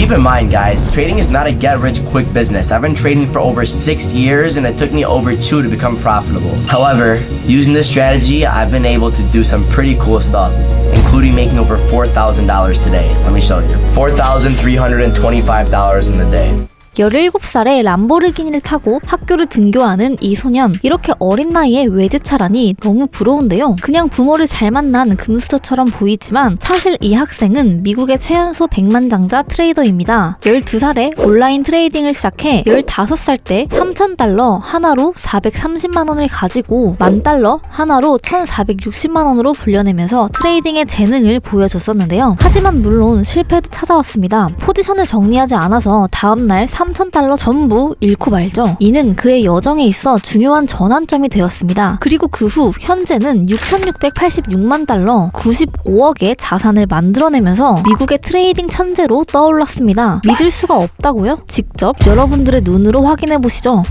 Keep in mind, guys, trading is not a get-rich-quick business. I've been trading for over 6 years and it took me over 2 to become profitable. However, using this strategy, I've been able to do some pretty cool stuff, including making over $4,000 today. Let me show you. $4,325 in the day. 17살에 람보르기니를 타고 학교를 등교하는 이 소년. 이렇게 어린 나이에 외제차라니 너무 부러운데요. 그냥 부모를 잘 만난 금수저처럼 보이지만 사실 이 학생은 미국의 최연소 백만장자 트레이더입니다. 12살에 온라인 트레이딩을 시작해 15살 때 3,000달러 하나로 430만원을 가지고 10,000달러 하나로 1,460만원으로 불려내면서 트레이딩의 재능을 보여줬었는데요. 하지만 물론 실패도 찾아왔습니다. 포지션을 정리하지 않아서 다음날 3,000달러 전부 잃고 말죠. 이는 그의 여정에 있어 중요한 전환점이 되었습니다. 그리고 그 후 현재는 6,686만 달러 95억의 자산을 만들어내면서 미국의 트레이딩 천재로 떠올랐습니다. 믿을 수가 없다고요? 직접 여러분들의 눈으로 확인해 보시죠.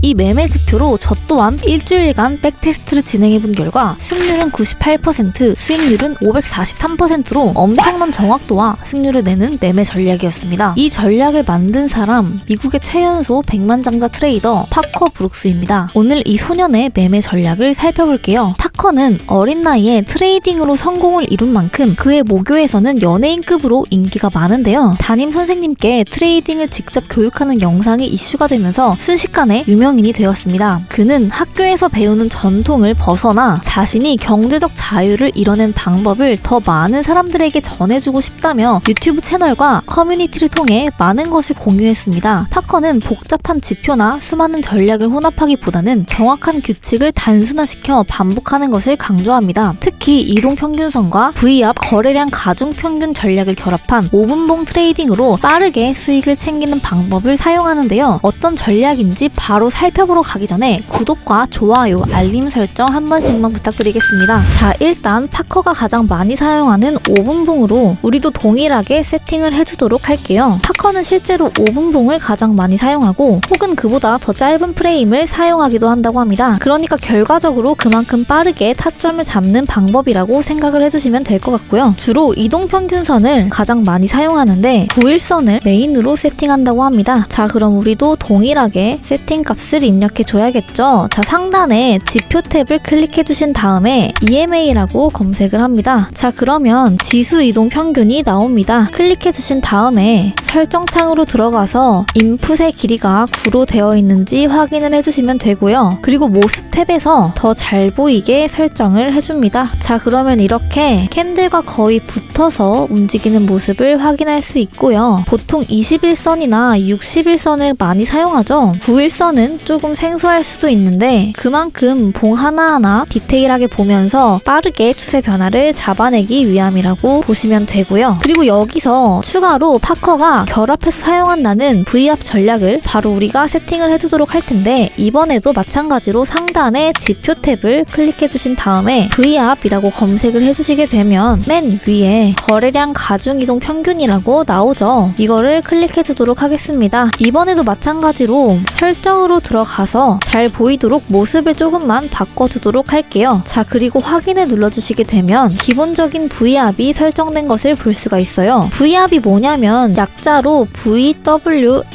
이 매매 지표로 저 또한 일주일간 백테스트를 진행해본 결과 승률은 98%, 수익률은 543%로 엄청난 정확도와 승률을 내는 매매 전략이었습니다. 이 전략을 만든 사람, 미국의 최연소 백만장자 트레이더 파커 브룩스입니다. 오늘 이 소년의 매매 전략을 살펴볼게요. 파커는 어린 나이에 트레이딩으로 성공을 이룬 만큼 그의 모교에서는 연예인급으로 인기가 많은데요. 담임 선생님께 트레이딩을 직접 교육하는 영상이 이슈가 되면서 순식간에 유명인이 되었습니다. 그는 학교에서 배우는 전통을 벗어나 자신이 경제적 자유를 이뤄낸 방법을 더 많은 사람들에게 전해주고 싶다며 유튜브 채널과 커뮤니티를 통해 많은 것을 공유했습니다. 파커는 복잡한 지표나 수많은 전략을 혼합하기보다는 정확한 규칙을 단순화시켜 반복하는 것을 강조합니다. 특히 이동평균선과 V압 거래량 가중평균 전략을 결합한 5분봉 트레이딩으로 빠르게 수익을 챙기는 방법을 사용하는데요. 어떤 전략인지 바로 살펴보러 가기 전에 구독과 좋아요, 알림 설정 한 번씩만 부탁드리겠습니다. 자, 일단 파커가 가장 많이 사용하는 5분봉으로 우리도 동일하게 세팅을 해주도록 할게요. 파커는 실제로 5분봉을 가장 많이 사용하고 혹은 그보다 더 짧은 프레임을 사용하기도 한다고 합니다. 그러니까 결과적으로 그만큼 빠르게 타점을 잡는 방법이라고 생각을 해주시면 될 것 같고요. 주로 이동평균선을 가장 많이 사용하는데 9일선을 메인으로 세팅한다고 합니다. 자, 그럼 우리도 동일하게 세팅 값을 입력해 줘야겠죠. 자, 상단에 지표 탭을 클릭해 주신 다음에 EMA라고 검색을 합니다. 자, 그러면 지수 이동 평균이 나옵니다. 클릭해 주신 다음에 설정창으로 들어가서 인풋의 길이가 9로 되어 있는지 확인을 해주시면 되고요. 그리고 모습 탭에서 더 잘 보이게 설정을 해줍니다. 자, 그러면 이렇게 캔들과 거의 붙어서 움직이는 모습을 확인할 수 있고요. 보통 21선이나 61선을 많이 사용하죠. 9일선은 조금 생소할 수도 있는데 그만큼 봉 하나하나 디테일하게 보면서 빠르게 추세 변화를 잡아내기 위함이라고 보시면 되고요. 그리고 여기서 추가로 파커가 결합해서 사용한다는 V압 전략을 바로 우리가 세팅을 해주도록 할 텐데 이번에도 마찬가지로 상단에 지표 탭을 클릭해 주신 다음에 V압이라고 검색을 해주시게 되면 맨 위에 거래량 가중이동 평균이라고 나오죠. 이거를 클릭해 주도록 하겠습니다. 이번에도 마찬가지로 설정으로 들어가서 잘 보이도록 모습을 조금만 바꿔주도록 할게요. 자, 그리고 확인을 눌러주시게 되면 기본적인 V압이 설정된 것을 볼 수가 있어요. V압이 뭐냐면 약자로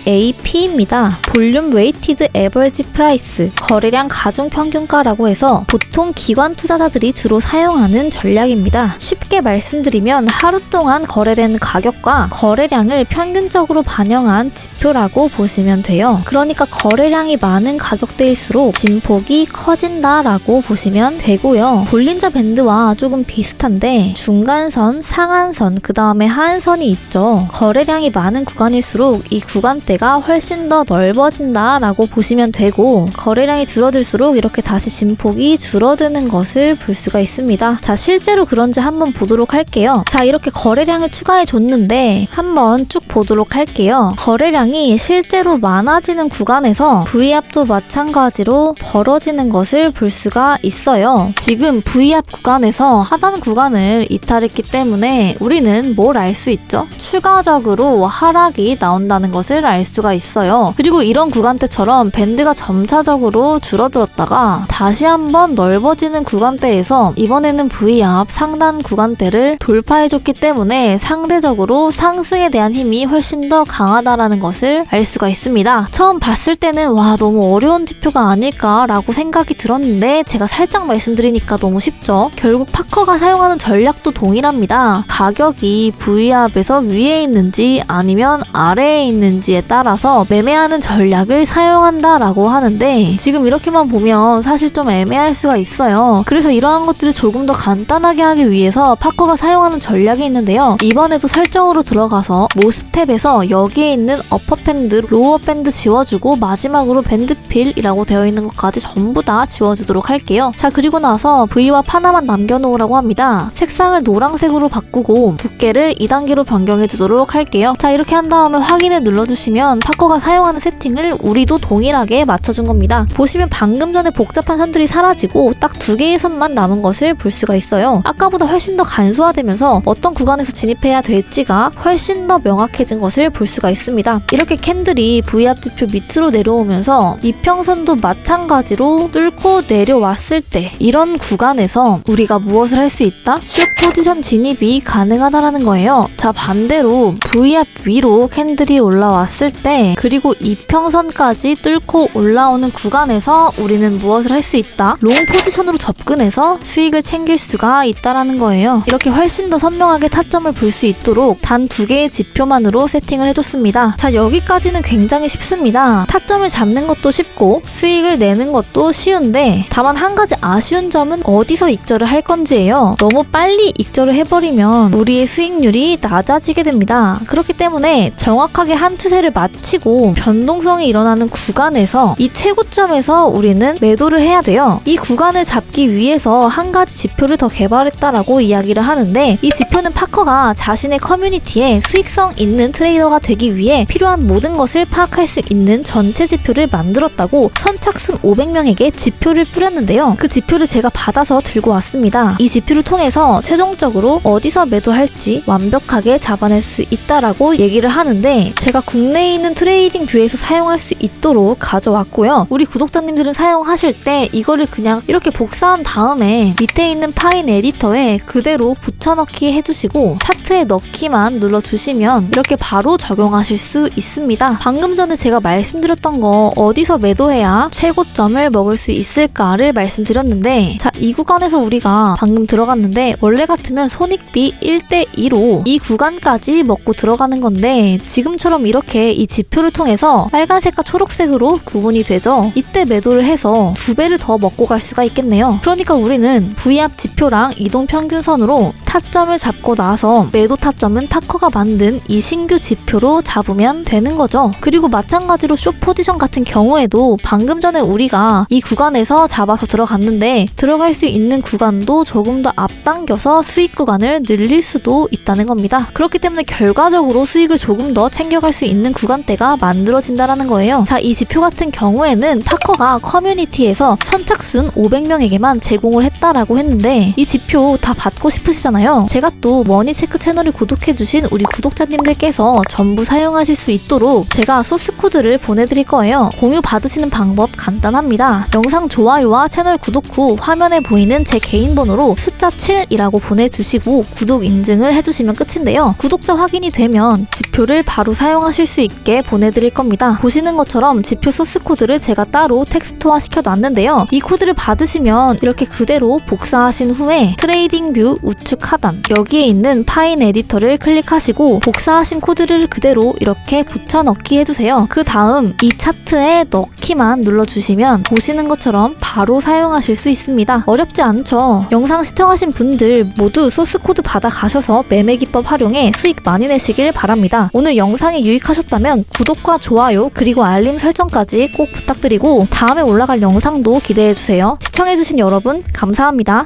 VWAP입니다. 볼륨 웨이티드 에버리지 프라이스, 거래량 가중 평균가라고 해서 보통 기관 투자자들이 주로 사용하는 전략입니다. 쉽게 말씀드리면 하루 동안 거래된 가격과 거래량을 평균적으로 반영한 지표라고 보시면 돼요. 그러니까 거래량이 많은 가격대일수록 진폭이 커진다라고 보시면 되고요. 볼린저 밴드와 조금 비슷한데 중간선, 상한선, 그 다음에 하한선이 있죠. 거래량이 많은 많은 구간일수록 이 구간대가 훨씬 더 넓어진다 라고 보시면 되고, 거래량이 줄어들수록 이렇게 다시 진폭이 줄어드는 것을 볼 수가 있습니다. 자, 실제로 그런지 한번 보도록 할게요. 자, 이렇게 거래량을 추가해 줬는데 한번 쭉 보도록 할게요. 거래량이 실제로 많아지는 구간에서 V압도 마찬가지로 벌어지는 것을 볼 수가 있어요. 지금 V압 구간에서 하단 구간을 이탈했기 때문에 우리는 뭘 알 수 있죠? 추가적으로 하락이 나온다는 것을 알 수가 있어요. 그리고 이런 구간대처럼 밴드가 점차적으로 줄어들었다가 다시 한번 넓어지는 구간대에서 이번에는 V압 상단 구간대를 돌파해줬기 때문에 상대적으로 상승에 대한 힘이 훨씬 더 강하다라는 것을 알 수가 있습니다. 처음 봤을 때는 와, 너무 어려운 지표가 아닐까라고 생각이 들었는데 제가 살짝 말씀드리니까 너무 쉽죠? 결국 파커가 사용하는 전략도 동일합니다. 가격이 V압에서 위에 있는지 아니면 아래에 있는지에 따라서 매매하는 전략을 사용한다라고 하는데, 지금 이렇게만 보면 사실 좀 애매할 수가 있어요. 그래서 이러한 것들을 조금 더 간단하게 하기 위해서 파커가 사용하는 전략이 있는데요. 이번에도 설정으로 들어가서 모스텝에서 여기에 있는 어퍼 밴드, 로어 밴드 지워주고 마지막으로 밴드필이라고 되어 있는 것까지 전부 다 지워주도록 할게요. 자, 그리고 나서 V와 하나만 남겨놓으라고 합니다. 색상을 노란색으로 바꾸고 두께를 2단계로 변경해 두도록 할게요. 자, 이렇게 한 다음에 확인을 눌러주시면 파커가 사용하는 세팅을 우리도 동일하게 맞춰준 겁니다. 보시면 방금 전에 복잡한 선들이 사라지고 딱 2개의 선만 남은 것을 볼 수가 있어요. 아까보다 훨씬 더 간소화되면서 어떤 구간에서 진입해야 될지가 훨씬 더 명확해진 것을 볼 수가 있습니다. 이렇게 캔들이 V압 지표 밑으로 내려오면서 이평선도 마찬가지로 뚫고 내려왔을 때 이런 구간에서 우리가 무엇을 할 수 있다? 숏 포지션 진입이 가능하다라는 거예요. 자, 반대로 V압 위로 캔들이 올라왔을 때, 그리고 이평선까지 뚫고 올라오는 구간에서 우리는 무엇을 할 수 있다? 롱 포지션으로 접근해서 수익을 챙길 수가 있다라는 거예요. 이렇게 훨씬 더 선명하게 타점을 볼 수 있도록 단 2개의 지표만으로 세팅을 해줬습니다. 자, 여기까지는 굉장히 쉽습니다. 타점을 잡는 것도 쉽고 수익을 내는 것도 쉬운데, 다만 한 가지 아쉬운 점은 어디서 익절을 할 건지예요. 너무 빨리 익절을 해버리면 우리의 수익률이 낮아지게 됩니다. 그렇기 때문에 정확하게 한 추세를 마치고 변동성이 일어나는 구간에서 이 최고점에서 우리는 매도를 해야 돼요. 이 구간을 잡기 위해서 한 가지 지표를 더 개발했다라고 이야기를 하는데, 이 지표는 파커가 자신의 커뮤니티에 수익성 있는 트레이더가 되기 위해 필요한 모든 것을 파악할 수 있는 전체 지표를 만들었다고 선착순 500명에게 지표를 뿌렸는데요. 그 지표를 제가 받아서 들고 왔습니다. 이 지표를 통해서 최종적으로 어디서 매도할지 완벽하게 잡아낼 수 있다라고 얘기를 하는데, 제가 국내에 있는 트레이딩 뷰에서 사용할 수 있도록 가져왔고요. 우리 구독자님들은 사용하실 때 이거를 그냥 이렇게 복사한 다음에 밑에 있는 파인 에디터에 그대로 붙여넣기 해주시고 차트에 넣기만 눌러주시면 이렇게 바로 적용하실 수 있습니다. 방금 전에 제가 말씀드렸던 거 어디서 매도해야 최고점을 먹을 수 있을까를 말씀드렸는데, 자, 이 구간에서 우리가 방금 들어갔는데 원래 같으면 손익비 1대2로 이 구간까지 먹고 들어가는 건데, 지금처럼 이렇게 이 지표를 통해서 빨간색과 초록색으로 구분이 되죠. 이때 매도를 해서 2배를 더 먹고 갈 수가 있겠네요. 그러니까 우리는 V압 지표랑 이동평균선으로 타점을 잡고 나서 매도 타점은 파커가 만든 이 신규 지표로 잡으면 되는 거죠. 그리고 마찬가지로 숏 포지션 같은 경우에도 방금 전에 우리가 이 구간에서 잡아서 들어갔는데, 들어갈 수 있는 구간도 조금 더 앞당겨서 수익 구간을 늘릴 수도 있다는 겁니다. 그렇기 때문에 결과적으로 수익을 조금 더 챙겨갈 수 있는 구간대가 만들어진다라는 거예요. 자, 이 지표 같은 경우에는 파커가 커뮤니티에서 선착순 500명에게만 제공을 했다라고 했는데, 이 지표 다 받고 싶으시잖아요. 제가 또 머니체크 채널을 구독해주신 우리 구독자님들께서 전부 사용하실 수 있도록 제가 소스 코드를 보내드릴 거예요. 공유 받으시는 방법 간단합니다. 영상 좋아요와 채널 구독 후 화면에 보이는 제 개인 번호로 숫자 7이라고 보내주시고 구독 인증을 해주시면 끝인데요. 구독자 확인이 되면 지표를 바로 사용하실 수 있게 보내드릴 겁니다. 보시는 것처럼 지표 소스 코드를 제가 따로 텍스트화 시켜놨는데요. 이 코드를 받으시면 이렇게 그대로 복사하신 후에 트레이딩 뷰 우측 하단 여기에 있는 파인 에디터를 클릭하시고 복사하신 코드를 그대로 이렇게 붙여넣기 해주세요. 그 다음 이 차트에 넣기만 눌러주시면 보시는 것처럼 바로 사용하실 수 있습니다. 어렵지 않죠? 영상 시청하신 분들 모두 소스 코드 받아 가셔서 매매 기법 활용해 수익 많이 내시길 바랍니다. 있습니다. 오늘 영상이 유익하셨다면 구독과 좋아요 그리고 알림 설정까지 꼭 부탁드리고 다음에 올라갈 영상도 기대해주세요. 시청해주신 여러분 감사합니다.